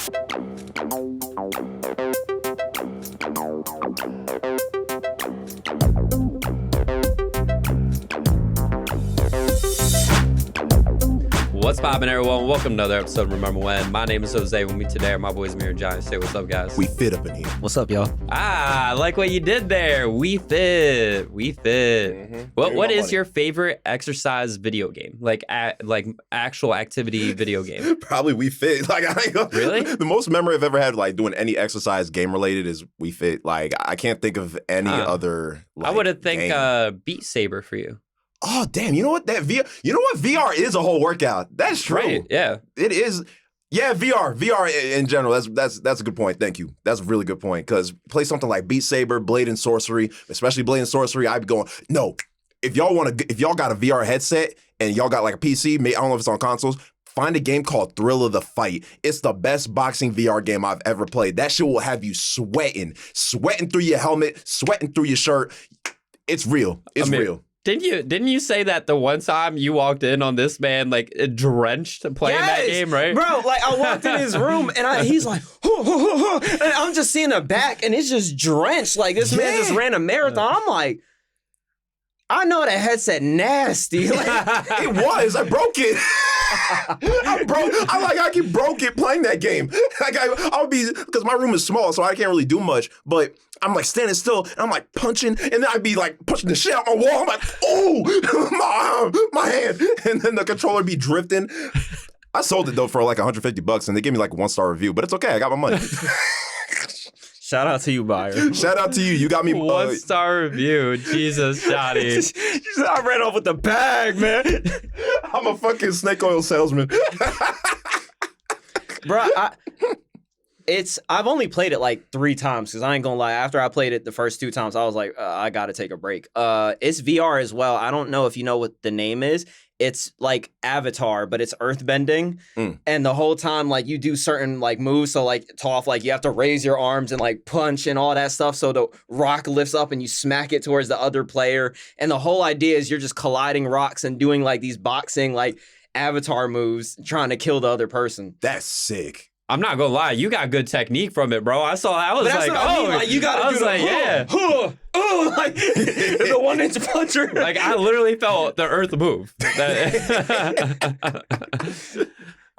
What's poppin', everyone? Welcome to another episode of Remember When. My name is Jose. With me today are my boys Amir and Johnny. Say what's up, guys. We fit up in here. What's up, y'all? I like what you did there. We fit. Mm-hmm. What is your favorite exercise video game? Like actual activity video game? Probably We Fit. Really? The most memory I've ever had like doing any exercise game related is We Fit. Like I can't think of any other. I would have think Beat Saber for you. Oh damn! You know what VR is a whole workout. That's true. Right, yeah, it is. Yeah, VR in general. That's a good point. Thank you. That's a really good point. Because play something like Beat Saber, Blade and Sorcery, especially Blade and Sorcery. I'd be going no. If y'all got a VR headset and y'all got like a PC, I don't know if it's on consoles. Find a game called Thrill of the Fight. It's the best boxing VR game I've ever played. That shit will have you sweating through your helmet, sweating through your shirt. It's real. It's real. Didn't you say that the one time you walked in on this man like drenched playing that game, right? Bro, like I walked in his room and he's like, and I'm just seeing the back and it's just drenched. Like this man just ran a marathon. I'm like, I know that headset nasty. Like, it was. I broke it. I keep broke it playing that game. Like I'll be, because my room is small, so I can't really do much. But I'm like standing still, and I'm like punching, and then I'd be like pushing the shit out my wall. I'm like, oh, my hand, and then the controller be drifting. I sold it though for like $150, and they gave me like a 1-star review. But it's okay. I got my money. Shout out to you, buyer. Shout out to you. You got me 1-star review. Jesus, Johnny. I ran off with the bag, man. I'm a fucking snake oil salesman. Bro, I've only played it like 3 times because I ain't gonna lie. After I played it the first 2 times, I was like, I gotta take a break. It's VR as well. I don't know if you know what the name is. It's like Avatar, but it's earthbending. And the whole time, like, you do certain, like, moves. So, like, Toph, like, you have to raise your arms and, like, punch and all that stuff. So the rock lifts up and you smack it towards the other player. And the whole idea is you're just colliding rocks and doing, like, these boxing, like, Avatar moves, trying to kill the other person. That's sick. I'm not gonna lie, you got good technique from it, bro. I was like, like, you gotta do like the 1-inch puncher. Like I literally felt the earth move.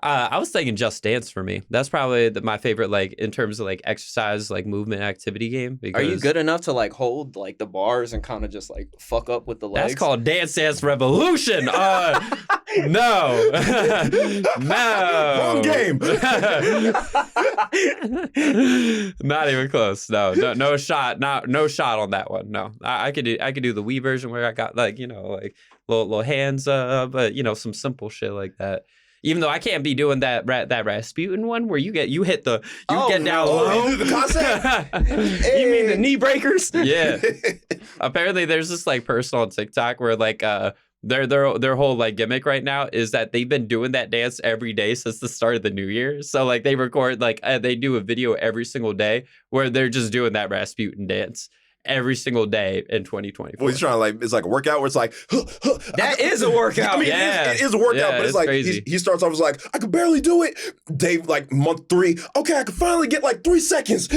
I was thinking Just Dance for me. That's probably my favorite, like in terms of like exercise, like movement activity game. Are you good enough to like hold like the bars and kind of just like fuck up with the legs? That's called Dance Dance Revolution. No. Wrong game. Not even close. No shot. No shot on that one. No, I could do the Wii version where I got like, you know, like little hands, but you know, some simple shit like that. Even though I can't be doing that Rasputin one where you get down low. You do the concept? You mean the knee breakers? Yeah. Apparently there's this like person on TikTok where like their whole like gimmick right now is that they've been doing that dance every day since the start of the new year. So like they record like they do a video every single day where they're just doing that Rasputin dance every single day in 2024. Well, he's trying to like, it's like a workout where it's like, that is a workout. I mean, it is a workout, but it's like, he starts off as like, I could barely do it. Dave, like month 3, okay, I could finally get like 3 seconds.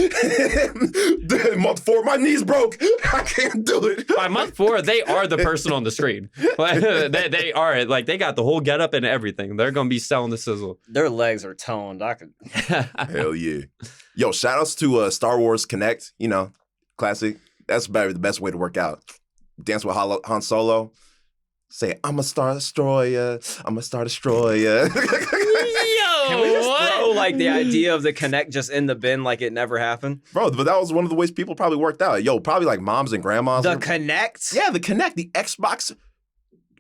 Month 4, my knees broke. I can't do it. By month 4, they are the person on the screen. They are, like, they got the whole getup and everything. They're going to be selling the sizzle. Their legs are toned. Hell yeah. Yo, shout outs to Star Wars Connect, you know, classic. That's probably the best way to work out. Dance with Han Solo. Say, I'm a Star Destroyer. I'm a Star Destroyer. Can we just throw like the idea of the Connect just in the bin like it never happened? Bro, but that was one of the ways people probably worked out. Yo, probably like moms and grandmas. The Connect? Yeah, the Connect. The Xbox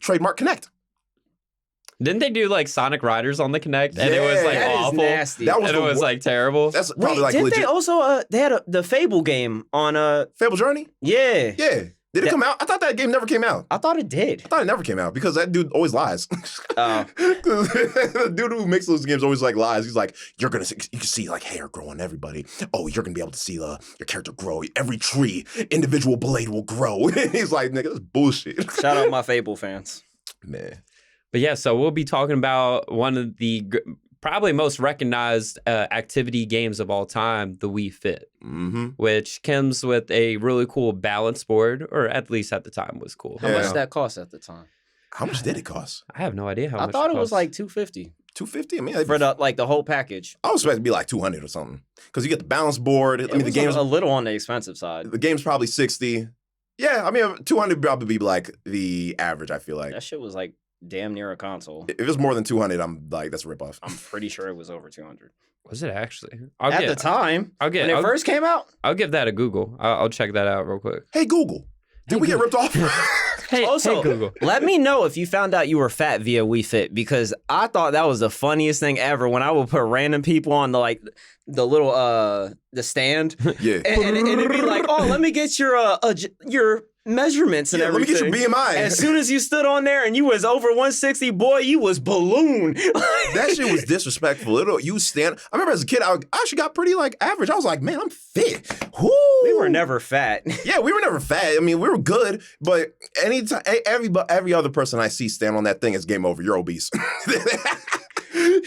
trademark Connect. Didn't they do like Sonic Riders on the Connect? And it was like awful. Nasty. That was and it was like terrible. That's probably like didn't legit. They also they had the Fable game on Fable Journey? Yeah. Yeah. Did it come out? I thought that game never came out. I thought it did. I thought it never came out because that dude always lies. The dude who makes those games always like lies. He's like, you can see like hair grow on everybody. Oh, you're gonna be able to see your character grow. Every tree, individual blade will grow. He's like, nigga, that's bullshit. Shout out my Fable fans. Man. But yeah, so we'll be talking about one of the probably most recognized activity games of all time, the Wii Fit, Mm-hmm. which comes with a really cool balance board, or at least at the time was cool. How much did that cost at the time? How much did it cost? I have no idea how I much thought it was cost. like $250 $250. I mean, for the whole package. I was expecting to be like $200 or something because you get the balance board. I mean, the was game's a little on the expensive side. the game's probably $60. Yeah, I mean, $200 would probably be like the average. I feel like That shit was like damn near a console. if it's more than $200, I'm like, that's a ripoff. I'm pretty sure it was over 200 Was it actually? at the time when it first came out. I'll give that a Google. I'll check that out real quick. Hey Google, did we get ripped off? Hey, Also, hey Google. let me know if you found out you were fat via Wii Fit, because I thought that was the funniest thing ever when I would put random people on the little the stand Yeah. and it'd be like, oh, let me get your measurements and Yeah, let me everything. get your BMI. As soon as you stood on there and you was over 160, boy, you was balloon. That shit was disrespectful. You stand. I remember as a kid, I actually got pretty like average. I was like, man, I'm fit. Woo! We were never fat. Yeah, we were never fat. I mean, we were good, but anytime every other person I see stand on that thing is game over. You're obese.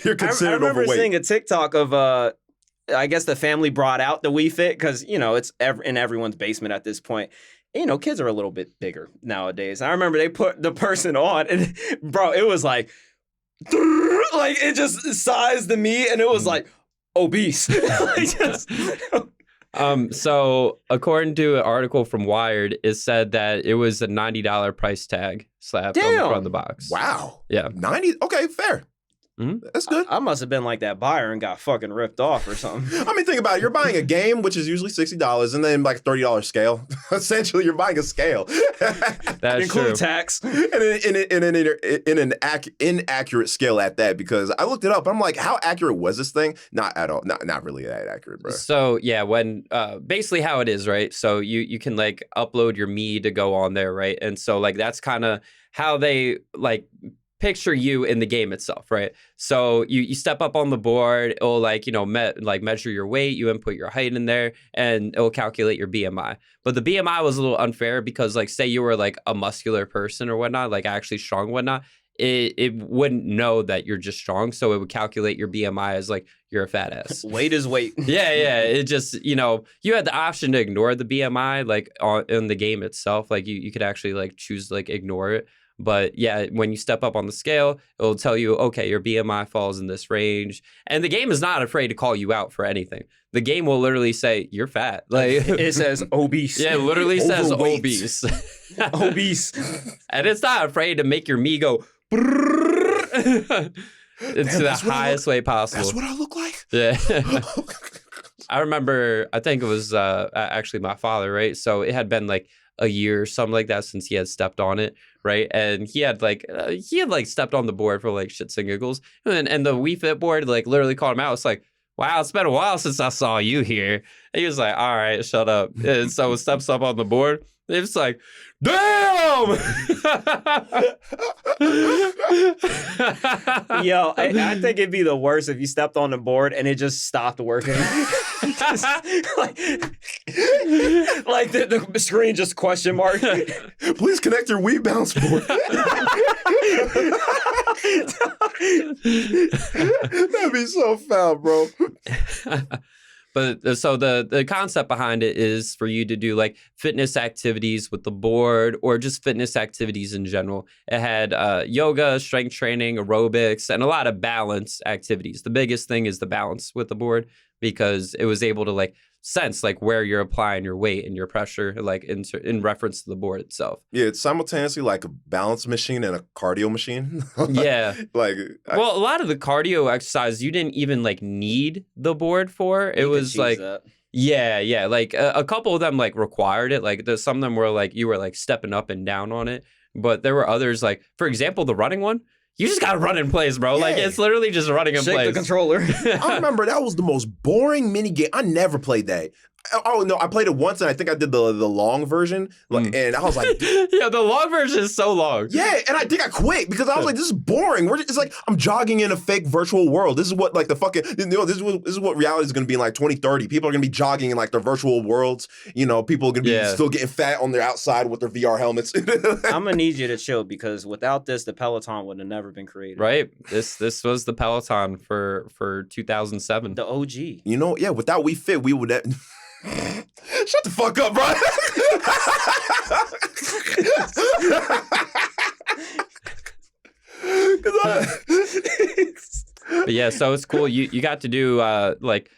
You're considered I remember overweight. seeing a TikTok of I guess the family brought out the Wii Fit because it's in everyone's basement at this point. Kids are a little bit bigger nowadays. I remember they put the person on, and bro, it was like it just sized the meat, and it was like obese. So according to an article from Wired, it said that it was a $90 price tag slapped on the front of the box. Wow. Yeah. 90? Okay, fair. Mm-hmm. That's good. I must have been like that buyer and got fucking ripped off or something. I mean, think about it. You're buying a game, which is usually $60, and then like a $30 scale. Essentially, you're buying a scale. That's Include true. tax. And in an inaccurate scale at that, because I looked it up. I'm like, how accurate was this thing? Not at all. Not really that accurate, bro. So yeah, when basically how it is, right? So you can like upload your me to go on there, right? And so like that's kind of how they like picture you in the game itself, right? So you step up on the board, it'll like, measure your weight, you input your height in there, and it'll calculate your BMI. But the BMI was a little unfair because like, say you were like a muscular person or whatnot, like actually strong, whatnot, it wouldn't know that you're just strong. So it would calculate your BMI as like, you're a fat ass. Weight is weight. Yeah. It just, you had the option to ignore the BMI, like in the game itself. Like you could actually like choose to like ignore it. But yeah, when you step up on the scale, it'll tell you, okay, your BMI falls in this range. And the game is not afraid to call you out for anything. The game will literally say, you're fat. Like It says obese. Yeah, it literally says Overweight. obese. Obese. And it's not afraid to make your me go into the that's what I highest way possible. That's what I look like? Yeah. I remember, I think it was actually my father, right? So it had been like a year or something like that since he had stepped on it, right? And he had stepped on the board for like shits and giggles. And the Wii Fit board like literally called him out. It's like, wow, it's been a while since I saw you here. And he was like, all right, shut up. And so it steps up on the board. It's like, damn! Yo, I think it'd be the worst if you stepped on the board and it just stopped working. like the screen just question mark. Please connect your Wii bounce board. That'd be so foul, bro. But so the concept behind it is for you to do like fitness activities with the board or just fitness activities in general. It had yoga, strength training, aerobics, and a lot of balance activities. The biggest thing is the balance with the board because it was able to like sense like where you're applying your weight and your pressure like in reference to the board itself. Yeah, it's simultaneously like a balance machine and a cardio machine. Yeah. Well, a lot of the cardio exercise you didn't even like need the board for. It was like that. Yeah. Like a couple of them like required it. Like some of them were like you were like stepping up and down on it. But there were others like, for example, the running one. You just gotta run in place, bro. Yeah. Like it's literally just running in Shake place. the controller. I remember that was the most boring mini game. I never played that. Oh no, I played it once, and I think I did the long version, and I was like, yeah, the long version is so long. yeah, and I think I quit because I was like, this is boring. It's like I'm jogging in a fake virtual world. This is what like the fucking this is what reality is going to be in like 2030. People are going to be jogging in like their virtual worlds. People are going to be still getting fat on their outside with their VR helmets. I'm gonna need you to chill because without this, the Peloton would have never been created. Right. This was the Peloton for 2007. The OG. Without Wii Fit, we would. Shut the fuck up, bro. But yeah, so it's cool. You got to do like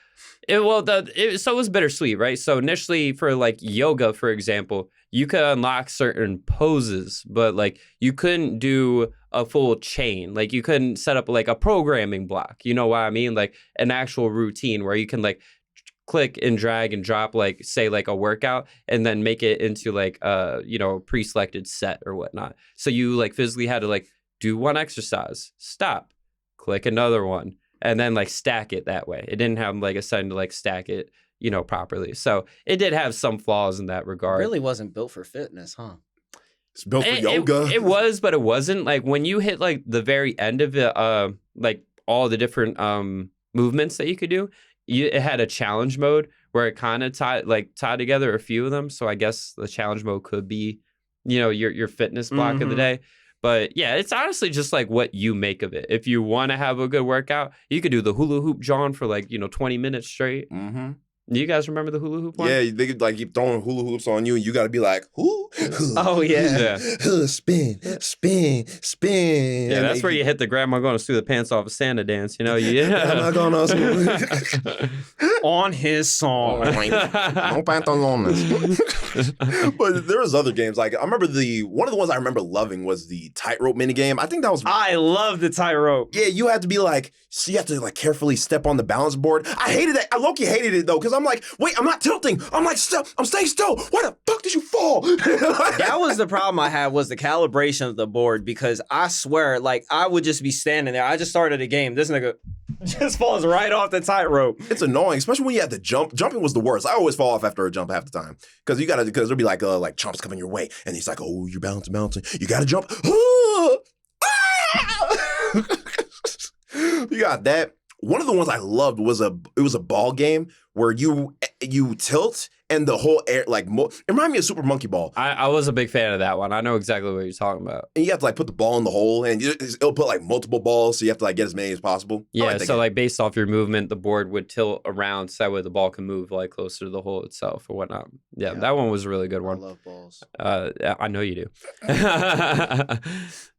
it. Well, so it was bittersweet, right? So initially for like yoga, for example, you could unlock certain poses, but like you couldn't do a full chain. Like you couldn't set up like a programming block. You know what I mean? Like an actual routine where you can like click and drag and drop like say like a workout and then make it into like pre-selected set or whatnot. So you like physically had to like do one exercise, stop, click another one, and then like stack it that way. It didn't have like a setting to like stack it, properly. So it did have some flaws in that regard. It really wasn't built for fitness, huh? It's built for yoga. It was, but it wasn't. Like when you hit like the very end of it, like all the different movements that you could do, it had a challenge mode where it kind of tied together a few of them. So I guess the challenge mode could be, your fitness block of the day. But yeah, it's honestly just like what you make of it. If you want to have a good workout, you could do the hula hoop, John, for like 20 minutes straight. Mm-hmm. Do you guys remember the hula hoop one? Yeah, they could like keep throwing hula hoops on you, and you got to be like, "Who? Oh yeah, spin, spin, spin." Yeah, that's where you hit the grandma going to sue the pants off of Santa dance. Yeah, I'm not going on his song. No pantalones. But there was other games like I remember one of the ones I remember loving was the tightrope minigame. I think that was. I love the tightrope. Yeah, you had to be like, so you have to like carefully step on the balance board. I hated it. I low-key hated it though because I'm like, wait, I'm not tilting. I'm like, I'm staying still. Why the fuck did you fall? That was the problem I had was the calibration of the board because I swear, like I would just be standing there. I just started a game. This nigga just falls right off the tightrope. It's annoying, especially when you have to jump. Jumping was the worst. I always fall off after a jump half the time because there'll be like chomps coming your way, and he's like, oh, you're bouncing. You gotta jump. You got that. One of the ones I loved was a ball game where you tilt and the whole air it reminded me of Super Monkey Ball. I was a big fan of that one. I know exactly what you're talking about. And you have to like put the ball in the hole, and it'll put like multiple balls, so you have to like get as many as possible. Yeah, so like based off your movement, the board would tilt around so that way the ball can move like closer to the hole itself or whatnot. Yeah, that one was a really good one. I love balls. I know you do.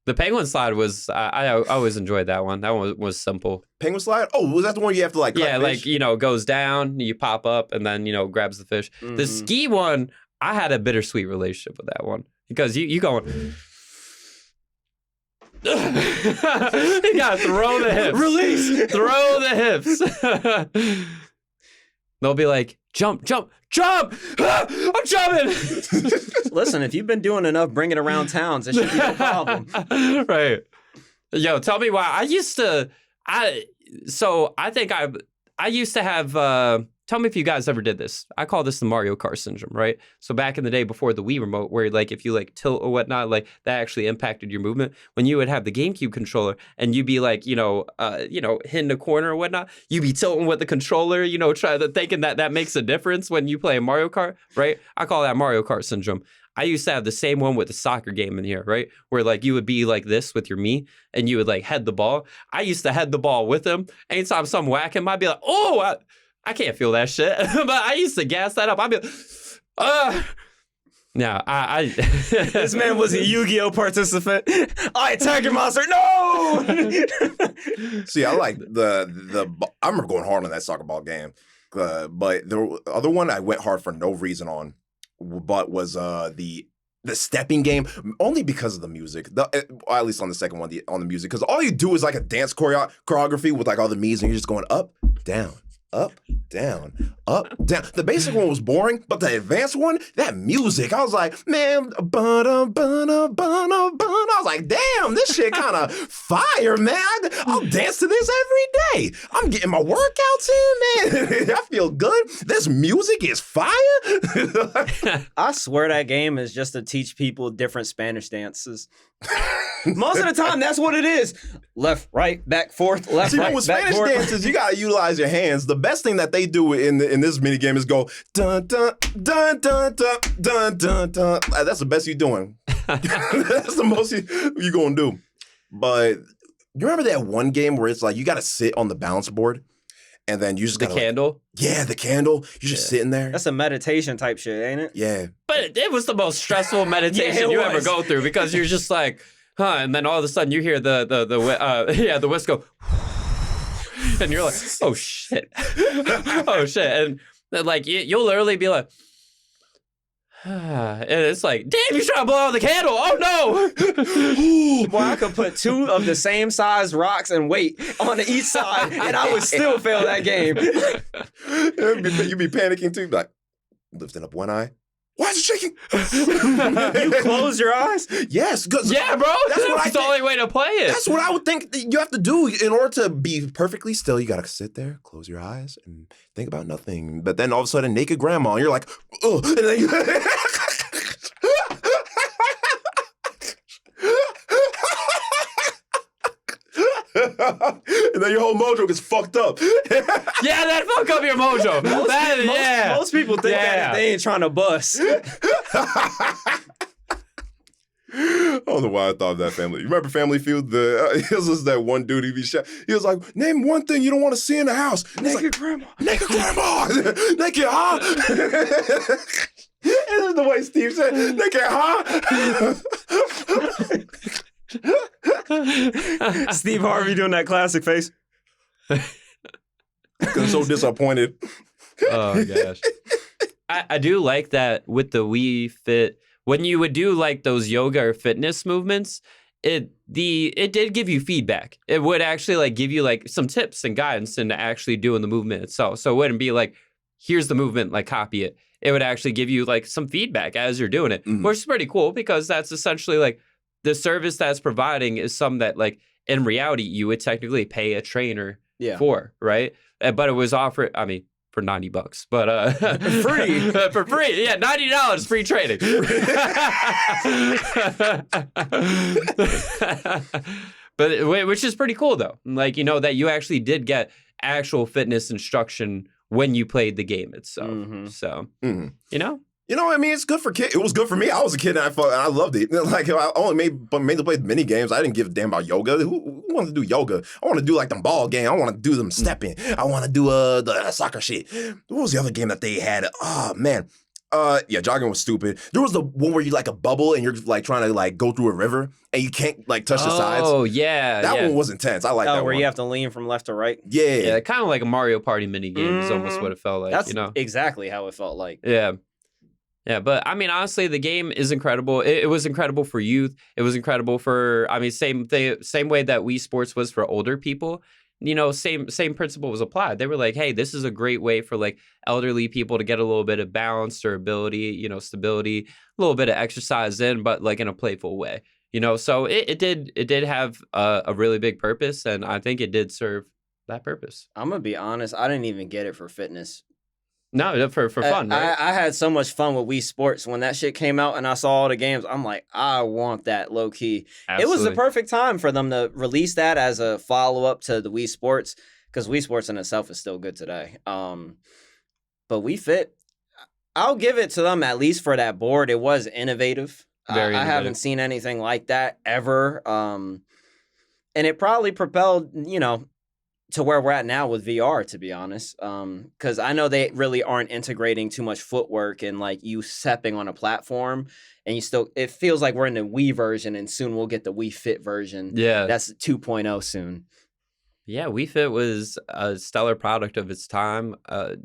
The penguin slide was I always enjoyed that one. That one was simple. Penguin slide? Oh, was that the one you have to like? Yeah, like goes down, you pop up, and then grabs the fish. Mm-hmm. The ski one, I had a bittersweet relationship with that one because you going. You gotta throw the hips. Release. Throw the hips. They'll be like, jump. Ah, I'm jumping. Listen, if you've been doing enough bringing around towns, it should be no problem. Right. Yo, tell me why. I used to have, tell me if you guys ever did this. I call this the Mario Kart syndrome, right? So back in the day before the Wii remote, where like if you like tilt or whatnot, like that actually impacted your movement. When you would have the GameCube controller and you'd be like, hitting the corner or whatnot, you'd be tilting with the controller, thinking that makes a difference when you play a Mario Kart, right? I call that Mario Kart syndrome. I used to have the same one with the soccer game in here, right? Where like you would be like this with your Mii and you would like head the ball. I used to head the ball with him. Anytime someone whack him, I'd be like, oh, I can't feel that shit. But I used to gas that up. I'd be like, No, I This man was a Yu-Gi-Oh participant. I attack your monster. No! See, I like I remember going hard on that soccer ball game. But the other one I went hard for no reason on, but was the stepping game, only because of the music. At least on the second one, on the music, because all you do is like a dance choreography with like all the Mii's, and you're just going up, down, up, down, up, down. The basic one was boring, but the advanced one, that music, I was like, man, ba-da, ba-da, ba-da, ba-da. I was like, damn, this shit kind of fire, man. I'll dance to this every day. I'm getting my workouts in, man. I feel good. This music is fire. I swear that game is just to teach people different Spanish dances. Most of the time, that's what it is. Left, right, back, forth, left, See, right, with back, Spanish forth. dances, you gotta utilize your hands. The best thing that they do in this mini game is go dun dun dun dun dun dun dun dun. That's the best you're doing. That's the most you gonna do. But you remember that one game where it's like you gotta sit on the balance board, and then you just gotta, The candle? yeah, the candle. You're just sitting there. That's a meditation type shit, ain't it? Yeah. But it was the most stressful meditation Yeah, it you ever was. go through because you're just like, huh, and then all of a sudden you hear the whisk go, and you're like, oh shit, oh shit, and then, like you'll literally be like, and it's like, damn, you trying to blow out the candle? Oh no! Boy, I could put two of the same size rocks and weight on each side, and I would still fail that game. You be panicking too, like lifting up one eye. Why is it shaking? You close your eyes? Yes, because Yeah, bro, That's what I that's the only way to play it. That's what I would think that you have to do in order to be perfectly still. You gotta sit there, close your eyes, and think about nothing. But then all of a sudden, naked grandma, and you're like, oh, and then you. And then your whole mojo gets fucked up. Yeah, that fuck up your mojo. Most people think that if they ain't trying to bust. I don't know why I thought of that family. You remember Family Feud? It was just that one dude he was like, name one thing you don't want to see in the house. Naked grandma. Naked grandma. Naked, huh? And that's the way Steve said, naked, huh? Steve Harvey doing that classic face. I'm so disappointed. Oh gosh. I do like that with the Wii Fit. When you would do like those yoga or fitness movements, it did give you feedback. It would actually like give you like some tips and guidance into actually doing the movement itself. So it wouldn't be like, here's the movement, like copy it. It would actually give you like some feedback as you're doing it, which is pretty cool because that's essentially like the service that's providing is some that like in reality you would technically pay a trainer for, right? But it was offered, I mean, for $90, but free for free, yeah, $90 free training. But which is pretty cool though, like you know that you actually did get actual fitness instruction when you played the game itself. So you know. You know what I mean? It's good for kids. It was good for me. I was a kid and I loved it. Like I only mainly played mini games. I didn't give a damn about yoga. Who wanted to do yoga? I want to do like them ball game. I want to do them stepping. I want to do the soccer shit. What was the other game that they had? Oh man. Yeah, jogging was stupid. There was the one where you like a bubble and you're like trying to like go through a river and you can't like touch the sides. Oh yeah, that one was intense. I like that where one. you have to lean from left to right. Yeah, kind of like a Mario Party mini game is almost what it felt like. That's you know exactly how it felt like. Yeah, but I mean, honestly, the game is incredible. It was incredible for youth. It was incredible for, I mean, same way that Wii Sports was for older people. You know, same principle was applied. They were like, hey, this is a great way for like elderly people to get a little bit of balance, durability, you know, stability, a little bit of exercise in, but like in a playful way. You know, so it did have a really big purpose, and I think it did serve that purpose. I'm gonna be honest, I didn't even get it for fitness. No, for fun, right? I had so much fun with Wii Sports when that shit came out and I saw all the games. I'm like, I want that low key. Absolutely. It was the perfect time for them to release that as a follow up to the Wii Sports because Wii Sports in itself is still good today. But Wii Fit, I'll give it to them at least for that board. It was innovative. Very I haven't seen anything like that ever. And it probably propelled, you know, to where we're at now with VR, to be honest. Because I know they really aren't integrating too much footwork and like you stepping on a platform and it feels like we're in the Wii version and soon we'll get the Wii Fit version. Yeah. That's 2.0 soon. Yeah, Wii Fit was a stellar product of its time.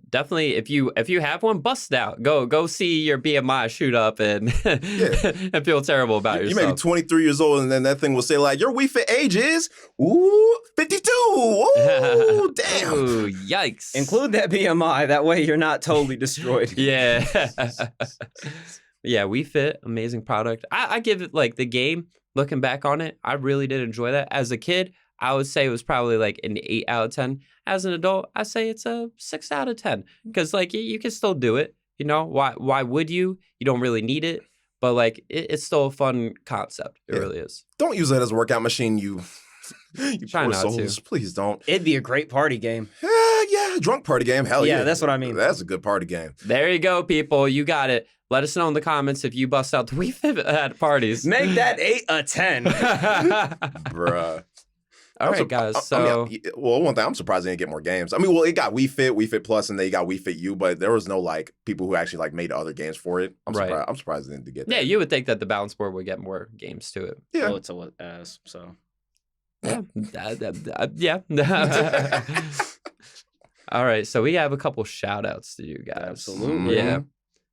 Definitely, if you have one, bust it out. Go see your BMI shoot up and and feel terrible about yourself. You may be 23 years old and then that thing will say like, your Wii Fit age is, ooh, 52. Oh, damn. Ooh, yikes. Include that BMI. That way you're not totally destroyed. Yeah. Yeah, Wii Fit, amazing product. I give it like the game, looking back on it, I really did enjoy that. As a kid, I would say it was probably like an 8 out of 10. As an adult, I say it's a 6 out of 10. Because like you can still do it. You know, why would you? You don't really need it. But like it's still a fun concept. It really is. Don't use that as a workout machine, you Try poor not souls. to. Please don't. It'd be a great party game. Yeah, drunk party game. Hell yeah. Yeah, that's what I mean. That's a good party game. There you go, people. You got it. Let us know in the comments if you bust out the Wii Fit at parties. Make that 8 a 10. Bruh. All right, guys. So, one thing, I'm surprised they didn't get more games. I mean, well, it got Wii Fit Plus, and they got Wii Fit U, but there was no like people who actually like made other games for it. Right. I'm surprised they didn't get that. yeah, you would think that the balance board would get more games to it. Yeah. Well, it's a what as, so. Yeah. Yeah. All right. So we have a couple shout outs to you guys. Absolutely. Yeah.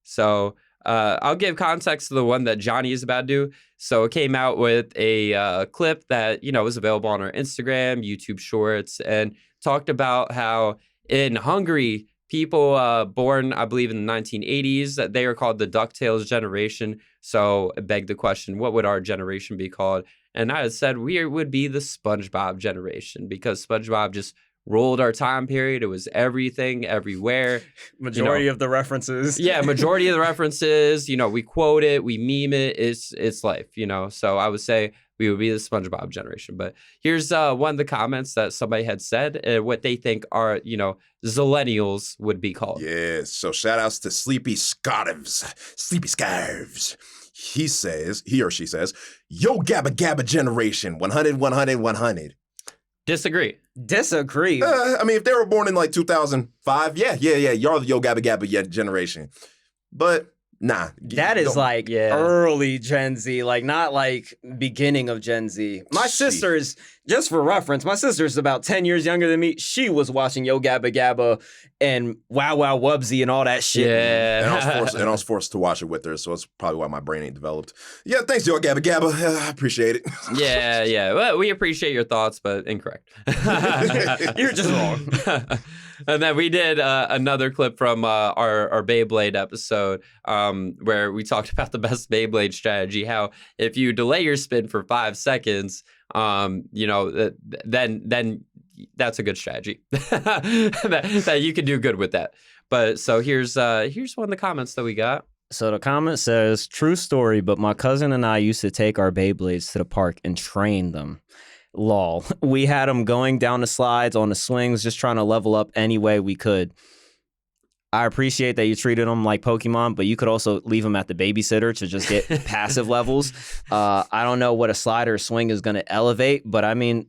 So I'll give context to the one that Johnny is about to do. So it came out with a clip that, you know, was available on our Instagram, YouTube Shorts, and talked about how in Hungary, people born, I believe, in the 1980s, that they are called the DuckTales generation. So it begged the question, what would our generation be called? And I had said we would be the SpongeBob generation because SpongeBob just ruled our time period. It was everything, everywhere. Majority of the references. Yeah, majority of the references. You know, we quote it, we meme it. It's life, you know. So I would say we would be the SpongeBob generation. But here's one of the comments that somebody had said, what they think are, you know, Zillennials would be called. Yeah, so shout outs to Sleepy Scarves. He or she says, yo Gabba Gabba generation, 100, 100, 100. Disagree. I mean, if they were born in like 2005, yeah, y'all the yo Gabba Gabba generation. But nah. That is like early Gen Z, like not like beginning of Gen Z. My sister is, just for reference, my sister is about 10 years younger than me. She was watching Yo Gabba Gabba and Wow Wow Wubsy and all that shit. Yeah. And I was forced to watch it with her, so that's probably why my brain ain't developed. Yeah, thanks, yo Gabba Gabba. I appreciate it. Yeah. Well, we appreciate your thoughts, but incorrect. You're just wrong. And then we did another clip from our Beyblade episode where we talked about the best Beyblade strategy, how if you delay your spin for 5 seconds, you know, then that's a good strategy that you can do good with that. But so here's one of the comments that we got. So the comment says, true story, but my cousin and I used to take our Beyblades to the park and train them. Lol. We had them going down the slides on the swings, just trying to level up any way we could. I appreciate that you treated them like Pokemon, but you could also leave them at the babysitter to just get passive levels. I don't know what a slide or swing is going to elevate, but I mean,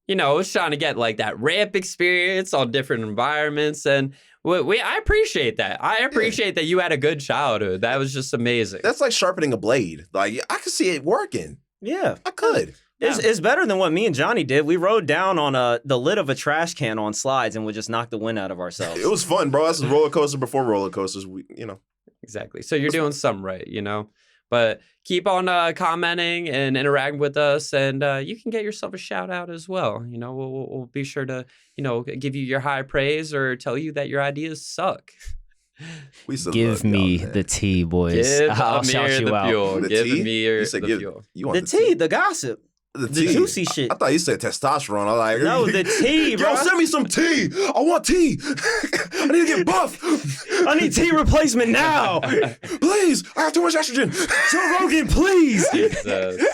you know, it's trying to get like that ramp experience on different environments. And I appreciate that. I appreciate that you had a good childhood. That was just amazing. That's like sharpening a blade. Like, I could see it working. Yeah. I could. It's better than what me and Johnny did. We rode down on the lid of a trash can on slides and would just knock the wind out of ourselves. It was fun, bro. That's a roller coaster before roller coasters. Exactly. So you're doing something right, you know. But keep on commenting and interacting with us, and you can get yourself a shout out as well. You know, we'll be sure to, you know, give you your high praise or tell you that your ideas suck. Give me the tea, boys. I'll shout you out. Give me the fuel. The tea, the gossip. The juicy shit. I thought you said testosterone. I was like, no, the tea, bro. Yo, send me some tea. I want tea. I need to get buff. I need tea replacement now. Please. I have too much estrogen. Joe Rogan, please. Jesus.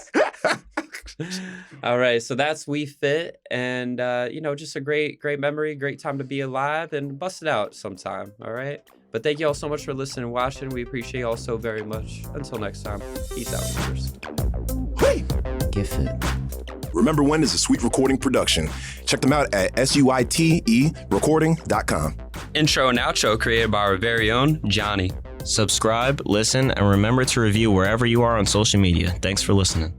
All right, so that's Wii Fit, and you know, just a great memory, great time to be alive, and bust it out sometime. All right. But thank you all so much for listening and watching. We appreciate you all so very much. Until next time, peace out, viewers. Hey! Get fit. Remember When is a Sweet Recording production. Check them out at suiterecording.com. Intro and outro created by our very own Johnny. Subscribe, listen, and remember to review wherever you are on social media. Thanks for listening.